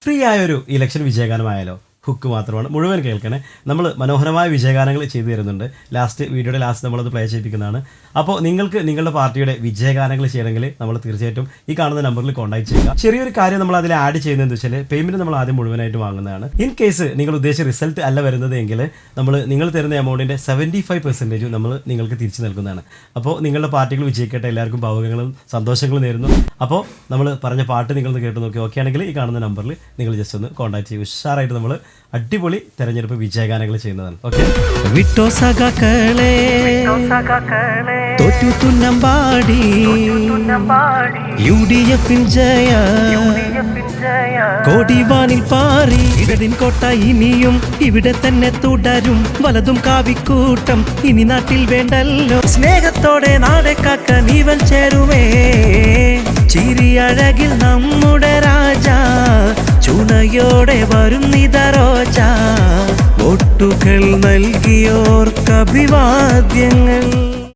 Free ആയൊരു election വിജയഗാനമായാലോ? Hook മാത്രമാണ്, മുഴുവൻ കേൾക്കണേ. നമ്മൾ മനോഹരമായ വിജയഗാനങ്ങൾ ചെയ്തു തരുന്നുണ്ട്. വീഡിയോയുടെ ലാസ്റ്റ് നമ്മളത് പ്ലേ ചെയ്യിപ്പിക്കുന്നതാണ്. അപ്പോൾ നിങ്ങൾക്ക് നിങ്ങളുടെ പാർട്ടിയുടെ വിജയഗാനങ്ങൾ ചെയ്യണമെങ്കിൽ നമ്മൾ തീർച്ചയായിട്ടും ഈ കാണുന്ന നമ്പറിൽ കോൺടാക്ട് ചെയ്യുക. ചെറിയൊരു കാര്യം നമ്മൾ അതിൽ ആഡ് ചെയ്യുന്നത് വെച്ചാൽ പേയ്മെൻറ്റ് നമ്മൾ ആദ്യം മുഴുവനായിട്ട് വാങ്ങുന്നതാണ്. ഇൻ കേസ് നിങ്ങൾ ഉദ്ദേശിച്ച റിസൾട്ട് അല്ല വരുന്നത് എങ്കിൽ നിങ്ങൾ തരുന്ന എമൗണ്ടിൻ്റെ 75% നമ്മൾ നിങ്ങൾക്ക് തിരിച്ചു നൽകുന്നതാണ്. അപ്പോൾ നിങ്ങളുടെ പാർട്ടികൾ വിജയിക്കട്ടെ, എല്ലാവർക്കും ഭാവുകങ്ങളും സന്തോഷങ്ങളും നേരുന്നു. അപ്പോൾ നമ്മൾ പറഞ്ഞ പാട്ട് നിങ്ങളൊന്ന് കേട്ട് നോക്കി ഓക്കെ ആണെങ്കിൽ ഈ കാണുന്ന നമ്പറിൽ നിങ്ങൾ ജസ്റ്റ് ഒന്ന് കോൺടാക്ട് ചെയ്യും. ഉഷാറായിട്ട് നമ്മൾ അടിപൊളി തെരഞ്ഞെടുപ്പ് വിജയഗാനങ്ങൾ ചെയ്യുന്നതാണ്. ഓക്കെ, വിട്ടോ സഖാക്കളെ തോറ്റു തുന്നമ്പാടി UDF-ൻ ജയ കോടിവാനിൽ പാറി ഇടതിൻ കോട്ട ഇനിയും ഇവിടെ തന്നെ തുടരും. വലതും കാവിക്കൂട്ടം ഇനി നാട്ടിൽ വേണ്ടല്ലോ. സ്നേഹത്തോടെ നാടെ കാക്ക നീവൻ ചേരുവേ. ചിരിയഴകിൽ നമ്മുടെ രാജ ചുണയോടെ വരും നിതറോജ. ഒട്ടുകൾ നൽകിയോർക്ക് അഭിവാദ്യങ്ങൾ.